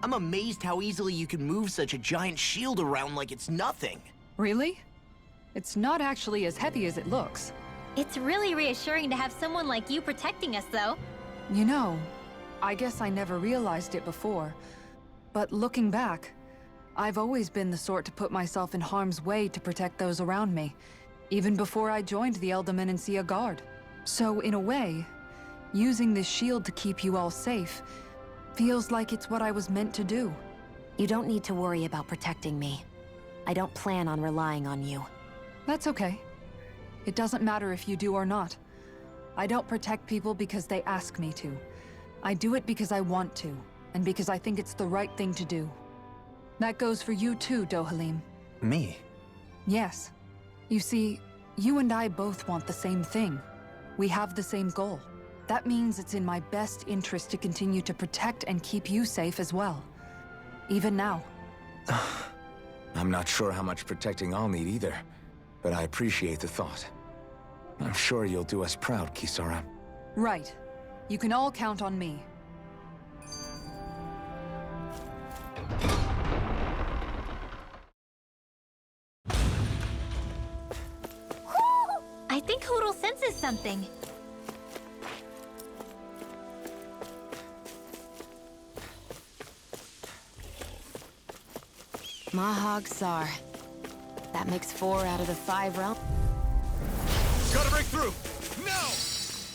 I'm amazed how easily you can move such a giant shield around like it's nothing. Really? It's not actually as heavy as it looks. It's really reassuring to have someone like you protecting us, though. You know, I guess I never realized it before. But looking back, I've always been the sort to put myself in harm's way to protect those around me, even before I joined the Elderman and Sea Guard. So in a way, using this shield to keep you all safe feels like it's what I was meant to do. You don't need to worry about protecting me. I don't plan on relying on you. That's okay. It doesn't matter if you do or not. I don't protect people because they ask me to. I do it because I want to, and because I think it's the right thing to do. That goes for you too, Dohalim. Me? Yes. You see, you and I both want the same thing. We have the same goal. That means it's in my best interest to continue to protect and keep you safe as well. Even now. I'm not sure how much protecting I'll need either, but I appreciate the thought. I'm sure you'll do us proud, Kisara. Right. You can all count on me. I think Hoodle senses something. Mahag Saar. That makes 4 out of the 5 realms. Gotta break through! Now!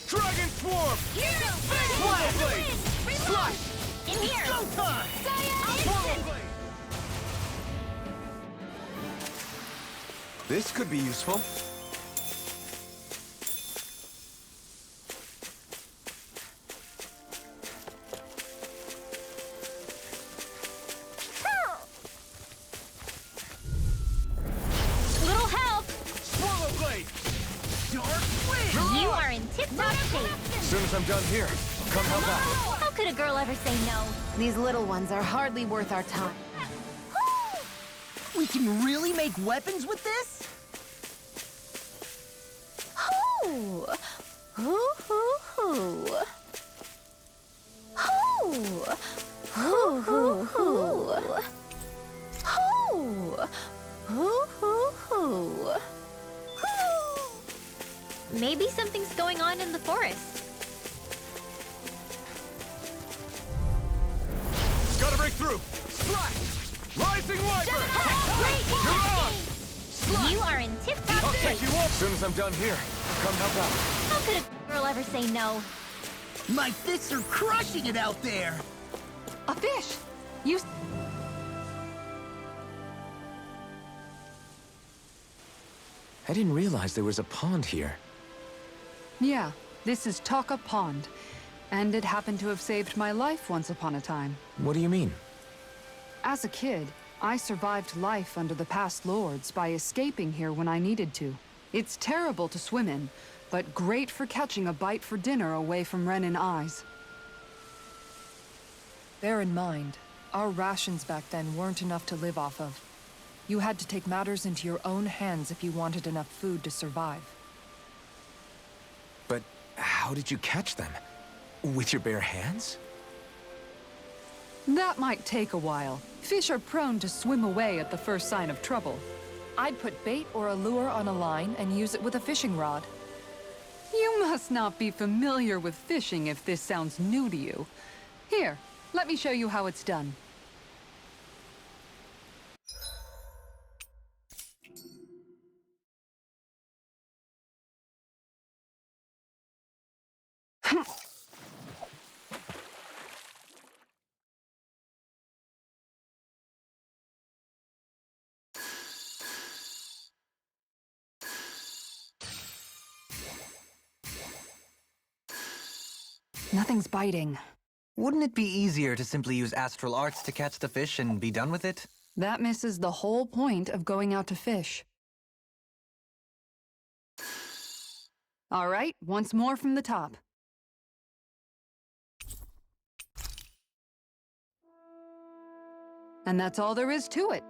Dragon Swarm! Hero! Swallow Blade! Slash! In here! Showtime! Saya! Swallow Blade! This could be useful. Little help! Swallow Blade! Dark Wind! You are in tip-top shape. As soon as I'm done here, I'll come help out. How could a girl ever say no? These little ones are hardly worth our time. We can really make weapons with this? Hoo! Hoo hoo hoo! Hoo! Hoo hoo hoo! Hoo! Hoo hoo hoo! Maybe something's going on in the forest. Gotta break through! Slash! Rising Viper! You're on! You are in tip-top I'll shape. take you up! As soon as I'm done here, I'll come help out. How could a girl ever say no? My fists are crushing it out there! A fish! You... I didn't realize there was a pond here. Yeah, this is Taka Pond. And it happened to have saved my life once upon a time. What do you mean? As a kid, I survived life under the past lords by escaping here when I needed to. It's terrible to swim in, but great for catching a bite for dinner away from Ren and eyes. Bear in mind, our rations back then weren't enough to live off of. You had to take matters into your own hands if you wanted enough food to survive. But how did you catch them? With your bare hands? That might take a while. Fish are prone to swim away at the first sign of trouble. I'd put bait or a lure on a line and use it with a fishing rod. You must not be familiar with fishing if this sounds new to you. Here, let me show you how it's done. Nothing's biting. Wouldn't it be easier to simply use astral arts to catch the fish and be done with it? That misses the whole point of going out to fish. All right, once more from the top. And that's all there is to it.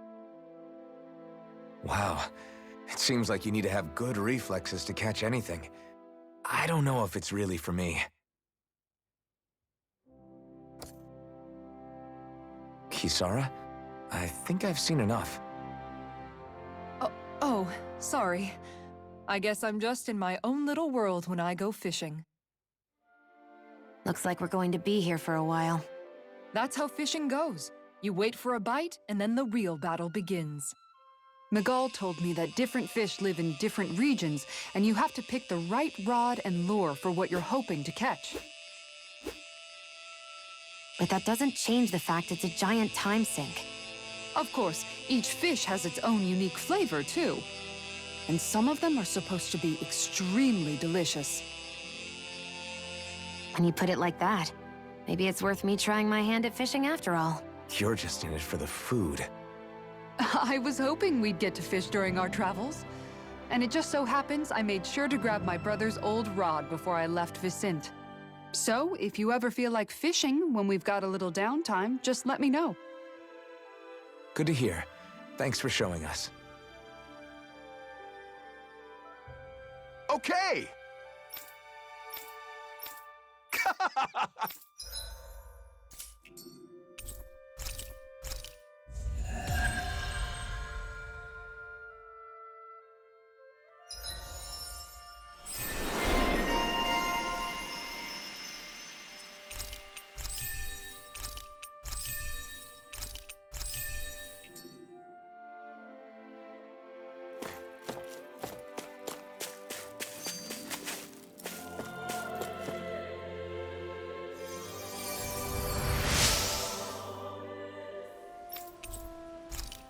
Wow. It seems like you need to have good reflexes to catch anything. I don't know if it's really for me. Kisara? I think I've seen enough. Oh, sorry. I guess I'm just in my own little world when I go fishing. Looks like we're going to be here for a while. That's how fishing goes. You wait for a bite, and then the real battle begins. Miguel told me that different fish live in different regions, and you have to pick the right rod and lure for what you're hoping to catch. But that doesn't change the fact it's a giant time sink. Of course, each fish has its own unique flavor, too. And some of them are supposed to be extremely delicious. When you put it like that, maybe it's worth me trying my hand at fishing after all. You're just in it for the food. I was hoping we'd get to fish during our travels. And it just so happens I made sure to grab my brother's old rod before I left Vicente. So, if you ever feel like fishing when we've got a little downtime, just let me know. Good to hear. Thanks for showing us. Okay!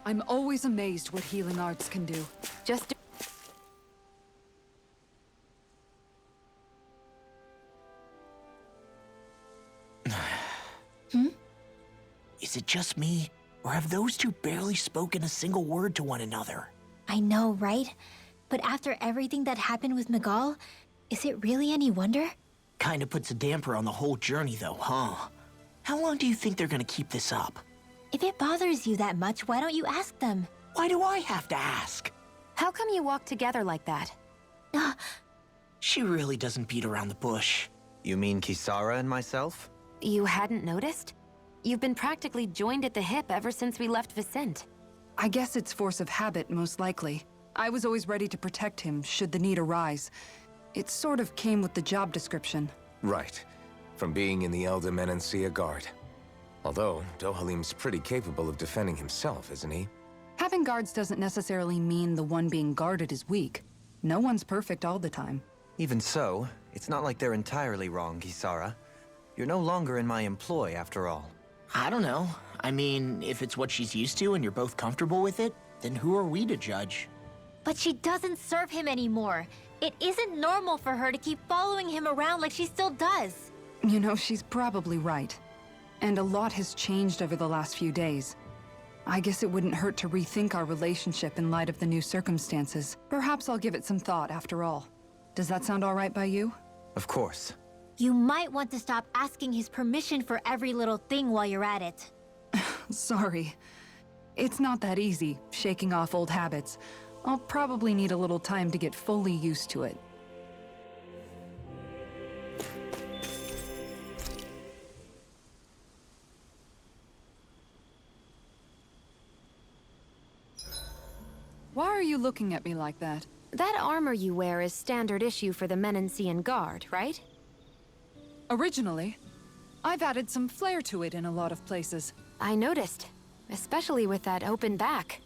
I'm always amazed what healing arts can do. Just Is it just me, or have those two barely spoken a single word to one another? I know, right? But after everything that happened with Miguel, is it really any wonder? Kinda puts a damper on the whole journey, though, huh? How long do you think they're gonna keep this up? If it bothers you that much, why don't you ask them? Why do I have to ask? how come you walk together like that? She really doesn't beat around the bush. You mean Kisara and myself? You hadn't noticed? You've been practically joined at the hip ever since we left Vicente. I guess it's force of habit, most likely. I was always ready to protect him, should the need arise. It sort of came with the job description. Right. From being in the Elder Menancia Guard. Although, Dohalim's pretty capable of defending himself, isn't he? Having guards doesn't necessarily mean the one being guarded is weak. No one's perfect all the time. Even so, it's not like they're entirely wrong, Kisara. You're no longer in my employ, after all. I don't know. I mean, if it's what she's used to and you're both comfortable with it, then who are we to judge? But she doesn't serve him anymore. It isn't normal for her to keep following him around like she still does. You know, she's probably right. And a lot has changed over the last few days. I guess it wouldn't hurt to rethink our relationship in light of the new circumstances. Perhaps I'll give it some thought after all. Does that sound all right by you? Of course. You might want to stop asking his permission for every little thing while you're at it. Sorry. It's not that easy, shaking off old habits. I'll probably need a little time to get fully used to it. Why are you looking at me like that? That armor you wear is standard issue for the Menancian Guard, right? Originally, I've added some flair to it in a lot of places. I noticed, especially with that open back.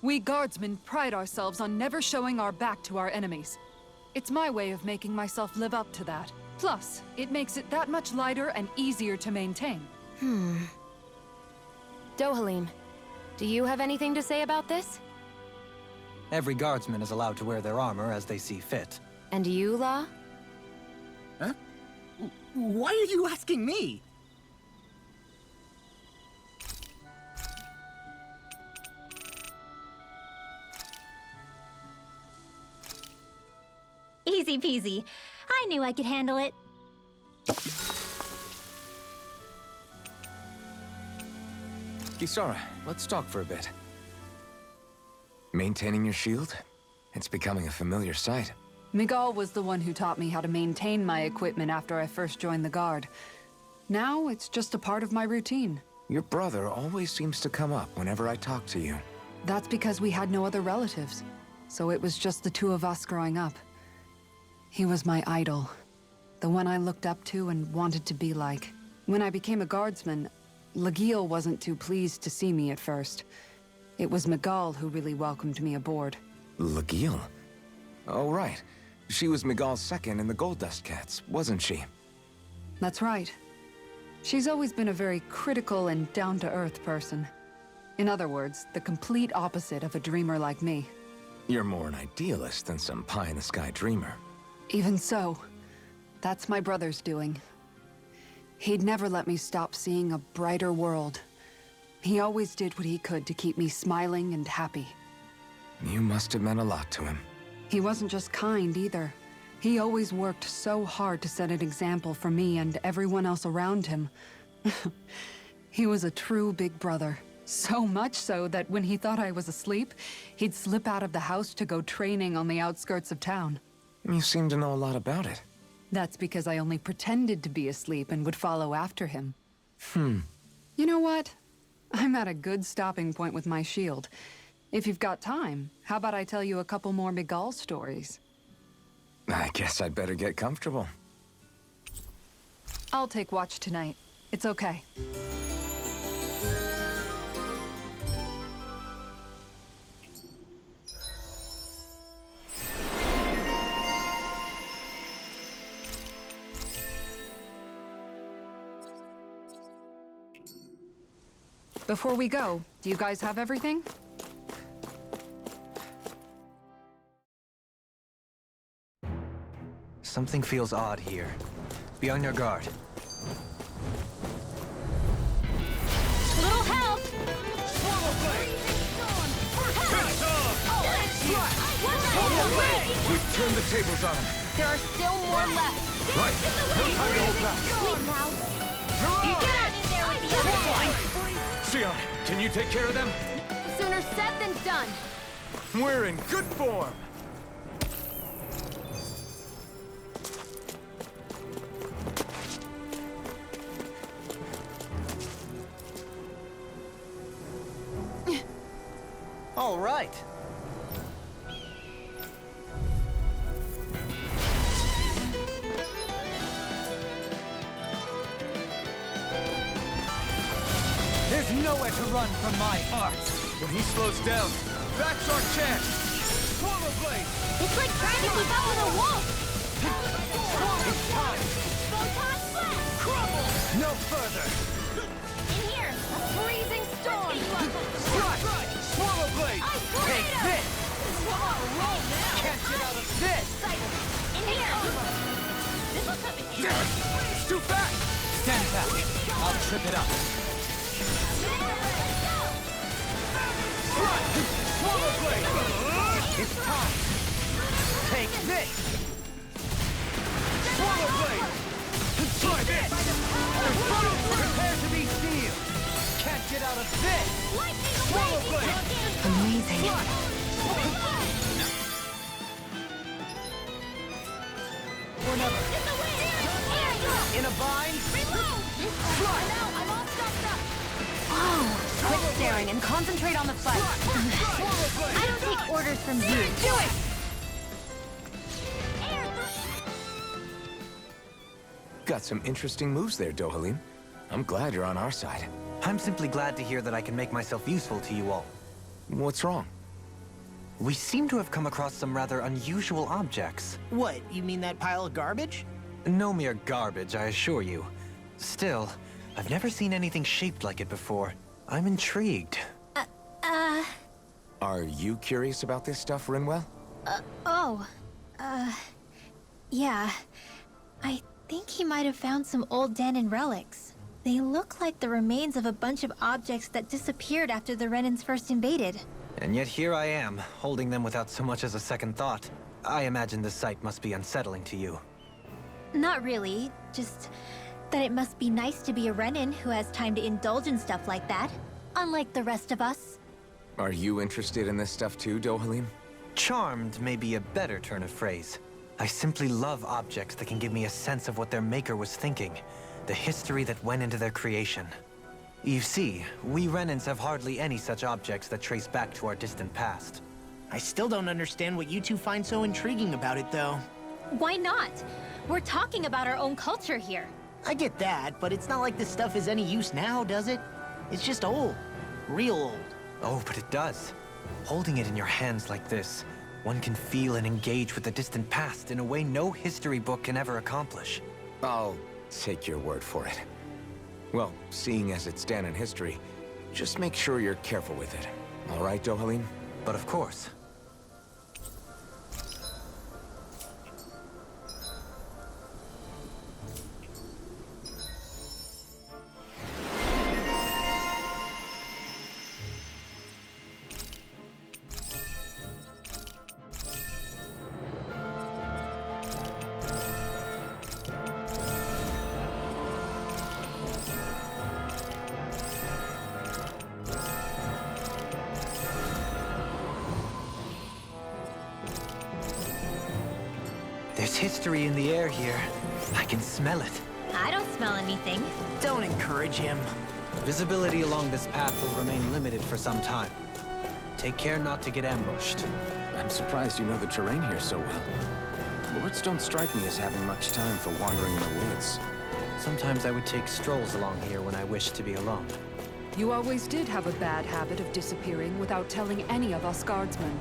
We guardsmen pride ourselves on never showing our back to our enemies. It's my way of making myself live up to that. Plus, it makes it that much lighter and easier to maintain. Dohalim, do you have anything to say about this? Every guardsman is allowed to wear their armor as they see fit. And you, La? Huh? Why are you asking me? Easy peasy. I knew I could handle it. Kisara, let's talk for a bit. Maintaining your shield? It's becoming a familiar sight. Miguel was the one who taught me how to maintain my equipment after I first joined the Guard. Now, it's just a part of my routine. Your brother always seems to come up whenever I talk to you. That's because we had no other relatives. So it was just the two of us growing up. He was my idol. The one I looked up to and wanted to be like. When I became a guardsman, Lagiel wasn't too pleased to see me at first. It was Miguel who really welcomed me aboard. Lagiel? Oh, right. She was Miguel's second in the Gold Dust Cats, wasn't she? That's right. She's always been a very critical and down-to-earth person. In other words, the complete opposite of a dreamer like me. You're more an idealist than some pie-in-the-sky dreamer. Even so, that's my brother's doing. He'd never let me stop seeing a brighter world. He always did what he could to keep me smiling and happy. You must have meant a lot to him. He wasn't just kind either. He always worked so hard to set an example for me and everyone else around him. He was a true big brother. So much so that when he thought I was asleep, he'd slip out of the house to go training on the outskirts of town. You seem to know a lot about it. That's because I only pretended to be asleep and would follow after him. You know what? I'm at a good stopping point with my shield. If you've got time, how about I tell you a couple more Miguel stories? I guess I'd better get comfortable. I'll take watch tonight. It's okay. Before we go, do you guys have everything? Something feels odd here. Be on your guard. Little help! We've turned the tables on him. There are still more left. Right. No time to hold back. Sleep now. You get out in there with the other boys. Sion, can you take care of them? Sooner said than done. We're in good form. All right. There's nowhere to run from my art. When he slows down, that's our chance. Swallow blade. It's like trying to keep up with a wolf. It's time. Photon blast. Crumble. No further. In here, a freezing storm. Strike. Swallow blade. Take this. Roll now. Can't get out of this. In here. This will come in here. It's too fast. Stand back. I'll trip it up. Strike. Swallow blade. It's time. Take this. Swallow blade. Try this. Prepare to be sealed. Can't get out of this. Swallow blade. Amazing. Or never. In a bind. I'm all stuffed up. Quit staring and concentrate on the fight. I don't take orders from you. Do it! Got some interesting moves there, Dohalim. I'm glad you're on our side. I'm simply glad to hear that I can make myself useful to you all. What's wrong? We seem to have come across some rather unusual objects. What, you mean that pile of garbage? No mere garbage, I assure you. Still, I've never seen anything shaped like it before. I'm intrigued. Are you curious about this stuff, Rinwell? Yeah. I think he might have found some old Danon relics. They look like the remains of a bunch of objects that disappeared after the Renans first invaded. And yet here I am, holding them without so much as a second thought. I imagine the sight must be unsettling to you. Not really, just that it must be nice to be a Renan who has time to indulge in stuff like that, unlike the rest of us. Are you interested in this stuff too, Dohalim? Charmed may be a better turn of phrase. I simply love objects that can give me a sense of what their maker was thinking, the history that went into their creation. You see, we Renans have hardly any such objects that trace back to our distant past. I still don't understand what you two find so intriguing about it, though. Why not? We're talking about our own culture here. I get that, but it's not like this stuff is any use now, does it? It's just old. Real old. Oh, but it does. Holding it in your hands like this, one can feel and engage with the distant past in a way no history book can ever accomplish. I'll take your word for it. Well, seeing as it's done in history, just make sure you're careful with it. All right, Dohalim? But of course. There's history in the air here. I can smell it. I don't smell anything. Don't encourage him. Visibility along this path will remain limited for some time. Take care not to get ambushed. I'm surprised you know the terrain here so well. Lords don't strike me as having much time for wandering in the woods. Sometimes I would take strolls along here when I wished to be alone. You always did have a bad habit of disappearing without telling any of us guardsmen.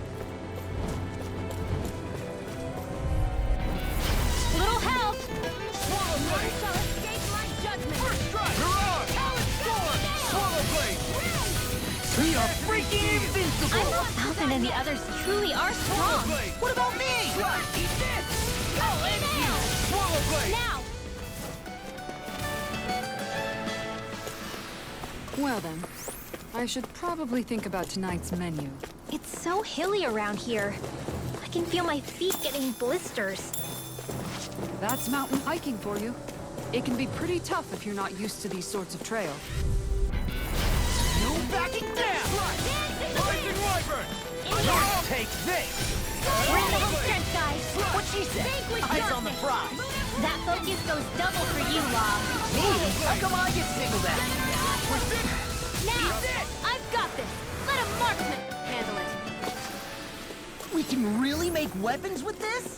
Little help! Swallow blade! Shall escape my judgment! First strike! Mirage! Sword! Swallow blade! We are freaking invincible! I'm not Alvin and the others truly are Swallow strong. blade! What about me? Strike! Eat this! I'll end you! Swallow blade! Now! Well then, I should probably think about tonight's menu. It's so hilly around here. I can feel my feet getting blisters. That's mountain hiking for you. It can be pretty tough if you're not used to these sorts of trails. No backing down! Rising Wyvern! Yeah. Take this! We're in the home stretch, guys. What she said? Eyes on the prize. That focus goes double for you, Law. Me? How come I get singled out? Now! I've got this! Let a marksman handle it! We can really make weapons with this?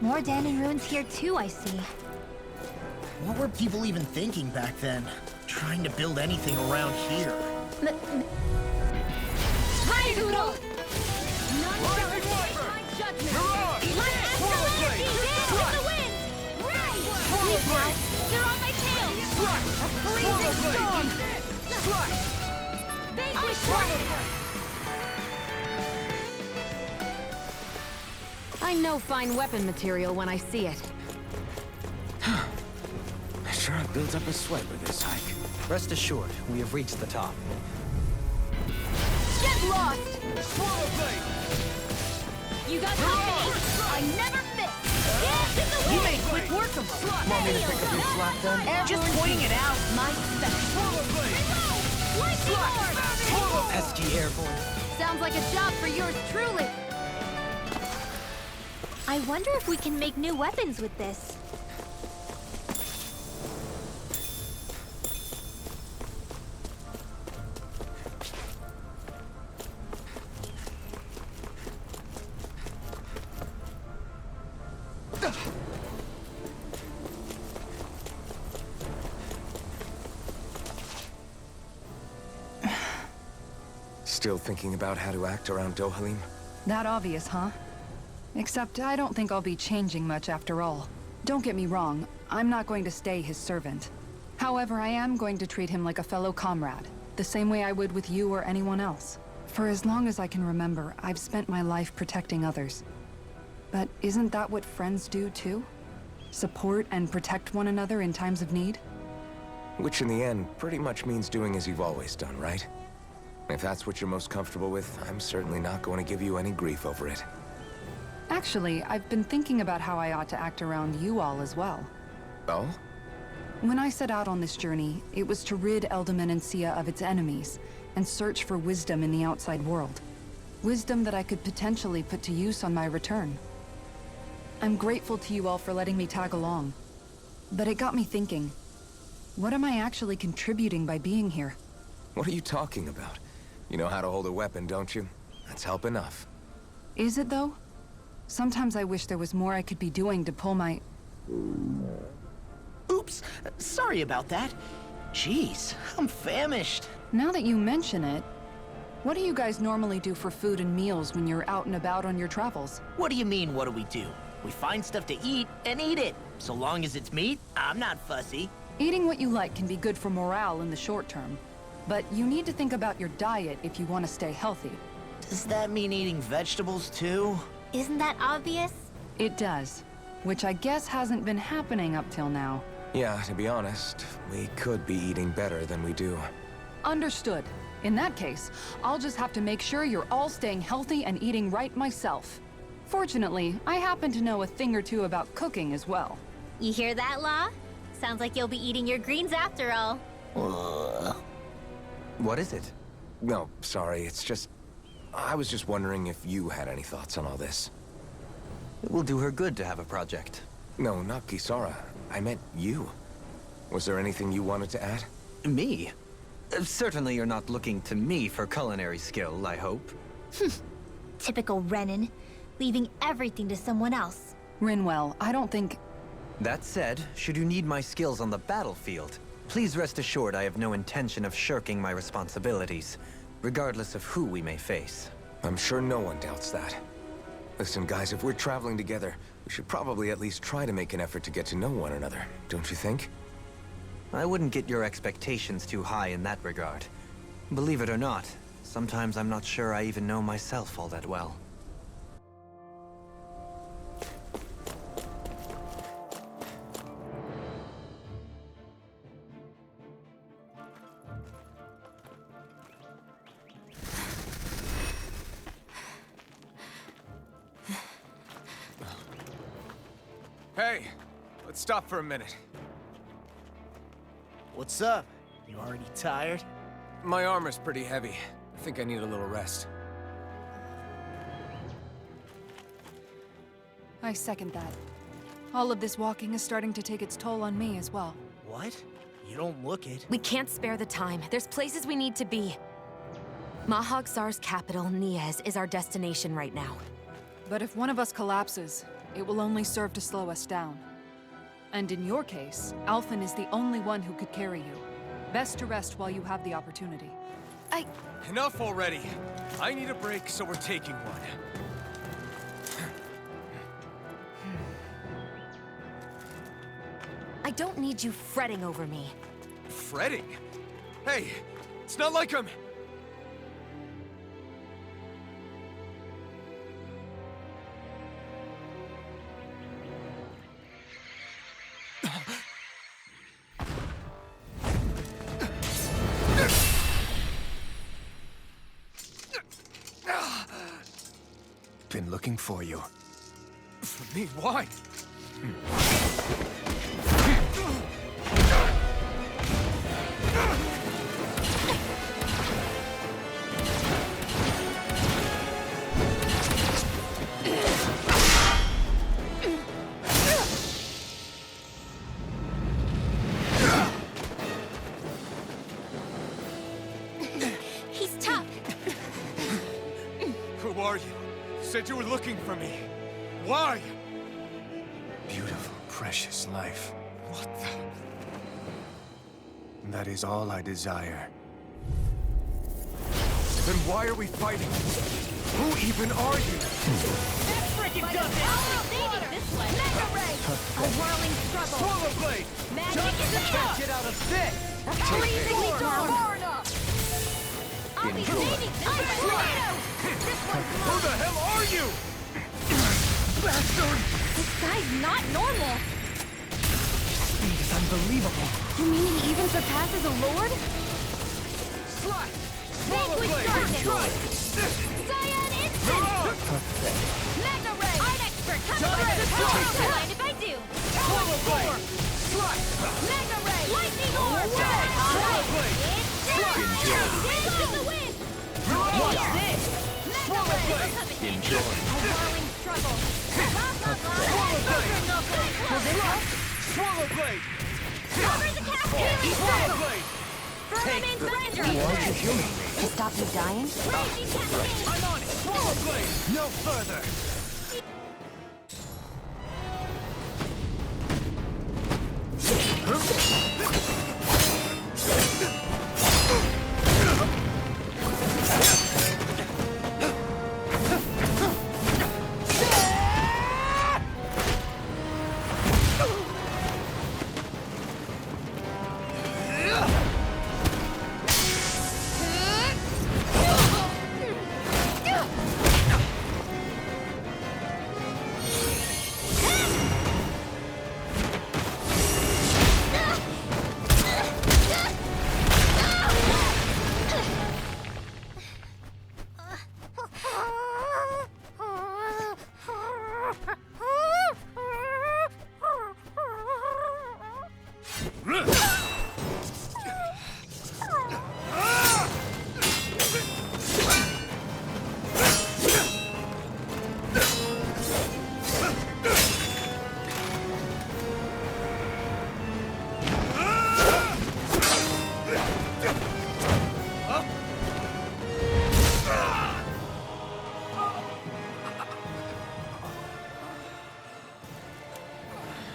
More Danon ruins here too, I see. What were people even thinking back then? Trying to build anything around here. Hi, Doodle! None shall Rising escape Wyvern! my judgment! Mirage! Let astral Swallow blade! energy dance in the wind! Right! Please now, you're on my tail! Strike! A Swallow freezing blade! storm! Strike! Vanquish swallow! I know fine weapon material when I see it. I sure have built up a sweat with this hike. Rest assured, we have reached the top. Get lost! Swallow blade! You got company! I never miss! Dance in the You wind! made quick work of us. Want me to pick up your slack then? Just pointing it out. My special. Swallow blade! Lightning orb! Swallow! Pesky airborne. Sounds like a job for yours truly. I wonder if we can make new weapons with this. Still thinking about how to act around Dohalim? That obvious, huh? Except I don't think I'll be changing much after all. Don't get me wrong, I'm not going to stay his servant. However, I am going to treat him like a fellow comrade, the same way I would with you or anyone else. For as long as I can remember, I've spent my life protecting others. But isn't that what friends do too? Support and protect one another in times of need? Which in the end pretty much means doing as you've always done, right? If that's what you're most comfortable with, I'm certainly not going to give you any grief over it. Actually, I've been thinking about how I ought to act around you all as well. Oh? When I set out on this journey, it was to rid Eldomenencia of its enemies and search for wisdom in the outside world. Wisdom that I could potentially put to use on my return. I'm grateful to you all for letting me tag along. But it got me thinking. What am I actually contributing by being here? What are you talking about? You know how to hold a weapon, don't you? That's help enough. Is it, though? Sometimes I wish there was more I could be doing to pull my... Oops, sorry about that. Jeez, I'm famished. Now that you mention it, what do you guys normally do for food and meals when you're out and about on your travels? What do you mean, what do? We find stuff to eat and eat it. So long as it's meat, I'm not fussy. Eating what you like can be good for morale in the short term. But you need to think about your diet if you want to stay healthy. Does that mean eating vegetables too? Isn't that obvious? It does. Which I guess hasn't been happening up till now. Yeah, to be honest, we could be eating better than we do. Understood. In that case, I'll just have to make sure you're all staying healthy and eating right myself. Fortunately, I happen to know a thing or two about cooking as well. You hear that, Law? Sounds like you'll be eating your greens after all. What is it? No, sorry, it's just... I was just wondering if you had any thoughts on all this. It will do her good to have a project. No, not Kisara. I meant you. Was there anything you wanted to add? Me? Certainly you're not looking to me for culinary skill, I hope. Typical Renan, leaving everything to someone else. Rinwell, I don't think... That said, should you need my skills on the battlefield, please rest assured I have no intention of shirking my responsibilities, regardless of who we may face. I'm sure no one doubts that. Listen, guys, if we're traveling together, we should probably at least try to make an effort to get to know one another, don't you think? I wouldn't get your expectations too high in that regard. Believe it or not, sometimes I'm not sure I even know myself all that well. Hey, let's stop for a minute. What's up? You already tired? My armor's pretty heavy. I think I need a little rest. I second that. All of this walking is starting to take its toll on me as well. What? You don't look it. We can't spare the time. There's places we need to be. Mahag Saar's capital, Niez, is our destination right now. But if one of us collapses, it will only serve to slow us down. And in your case, Alphen is the only one who could carry you. Best to rest while you have the opportunity. Enough already! I need a break, so we're taking one. I don't need you fretting over me. Fretting? Hey, it's not like I'm... Been looking for you. For me? Why? He's tough. Who are you? Said you were looking for me. Why? Beautiful, precious life. What the... That is all I desire. Then why are we fighting? Who even are you? A whirling struggle. Swallow blade! Magic is Can't get out of this! freezingly dark. I'll be Enjoy. saving this. Who the hell are you? Bastard! This guy's not normal. Speed is unbelievable. You mean he even surpasses a lord? Slide! Swallow Vanquish blade! darkness. Cyan instant. Magna ray. Art expert. Mind if I do? Swallow blade! Slide! Magna ray. Lightning orb. Swallow blade! This is the win. Watch this! Magna ray. Enjoy. A whirling struggle. Swallow blade! Cover the cascade! Swallow blade! Remains messenger! To stop you dying? Raging cascade! I'm on it! Swallow blade! No further!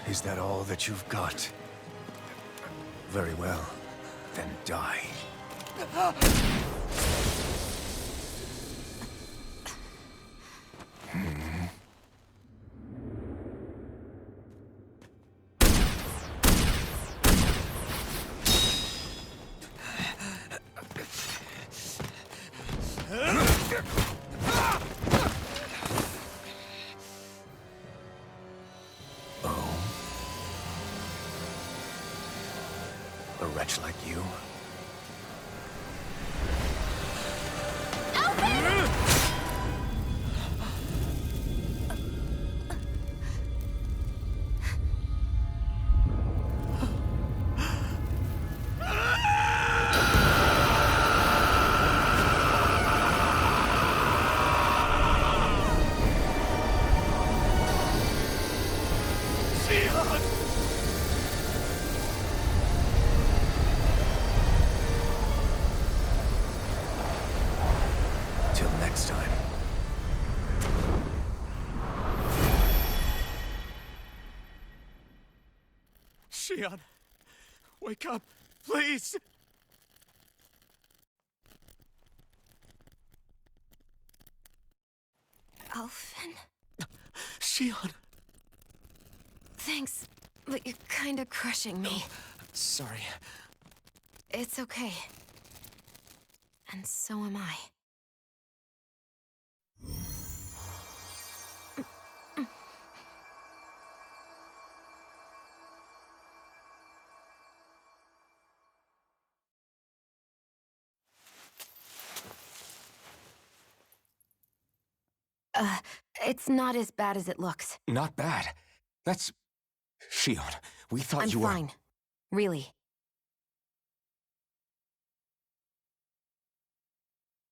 Is that all that you've got? Very well. Then die. A wretch like you? Till next time. Shion, wake up, please! Alphen? Shion! Thanks, but you're kinda crushing me. Sorry. It's okay. And so am I. It's not as bad as it looks. Not bad. That's... Shion, we thought I'm you were... fine. Really.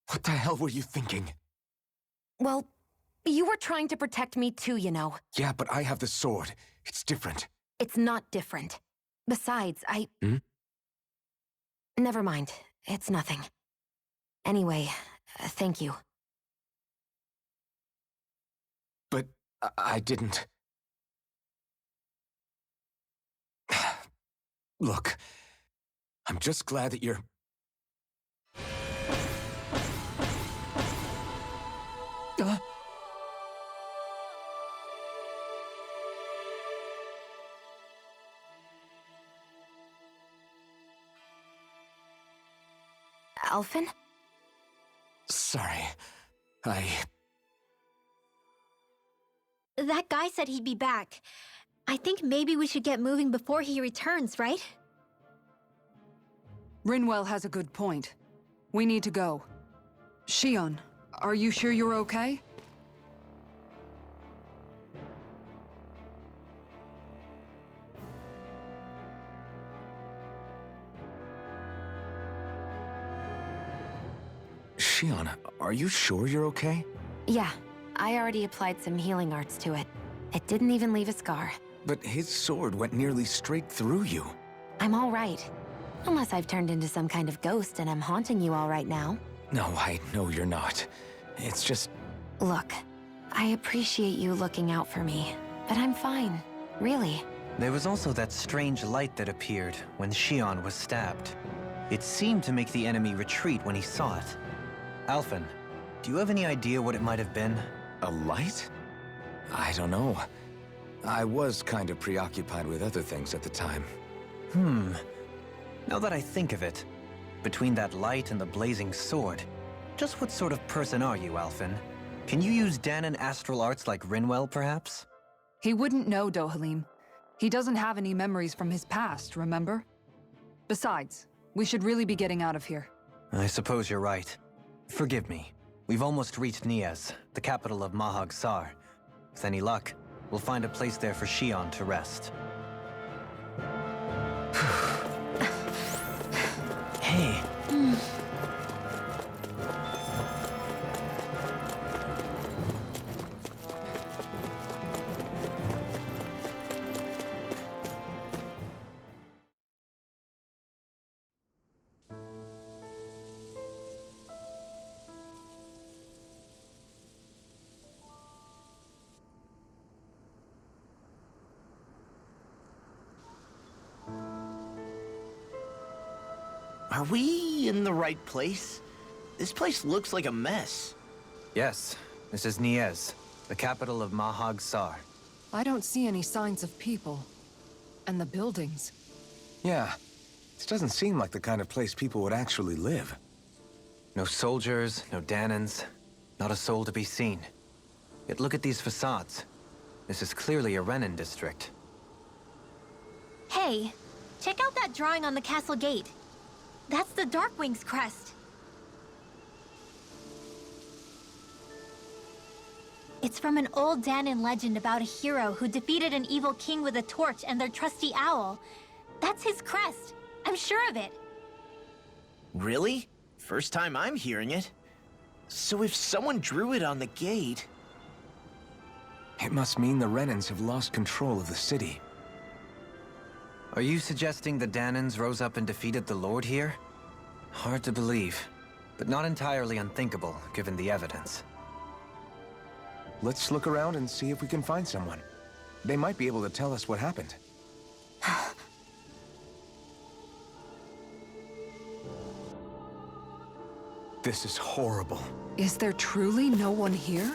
What the hell were you thinking? Well, you were trying to protect me too, you know. Yeah, but I have the sword. It's different. It's not different. Besides, Hmm? Never mind. It's nothing. Anyway, thank you. But I didn't... Look, I'm just glad that you're... Alphen? Sorry. That guy said he'd be back. I think maybe we should get moving before he returns, right? Rinwell has a good point. We need to go. Shion, are you sure you're okay? Shion, are you sure you're okay? Yeah, I already applied some healing arts to it. It didn't even leave a scar. But his sword went nearly straight through you. I'm all right. Unless I've turned into some kind of ghost and I'm haunting you all right now. No, I know you're not. It's just... Look, I appreciate you looking out for me, but I'm fine. Really. There was also that strange light that appeared when Xion was stabbed. It seemed to make the enemy retreat when he saw it. Alphen, do you have any idea what it might have been? A light? I don't know. I was kind of preoccupied with other things at the time. Now that I think of it, between that light and the blazing sword, just what sort of person are you, Alphen? Can you use Danon astral arts like Rinwell, perhaps? He wouldn't know, Dohalim. He doesn't have any memories from his past, remember? Besides, we should really be getting out of here. I suppose you're right. Forgive me. We've almost reached Niez, the capital of Mahag Saar. With any luck, we'll find a place there for Xion to rest. Hey. Are we in the right place? This place looks like a mess. Yes, this is Niez, the capital of Mahag Saar. I don't see any signs of people. And the buildings. Yeah, this doesn't seem like the kind of place people would actually live. No soldiers, no Danons, not a soul to be seen. Yet look at these facades. This is clearly a Renin district. Hey, check out that drawing on the castle gate. That's the Darkwing's crest. It's from an old Danon legend about a hero who defeated an evil king with a torch and their trusty owl. That's his crest. I'm sure of it. Really? First time I'm hearing it. So if someone drew it on the gate... It must mean the Renins have lost control of the city. Are you suggesting the Danons rose up and defeated the Lord here? Hard to believe, but not entirely unthinkable, given the evidence. Let's look around and see if we can find someone. They might be able to tell us what happened. This is horrible. Is there truly no one here?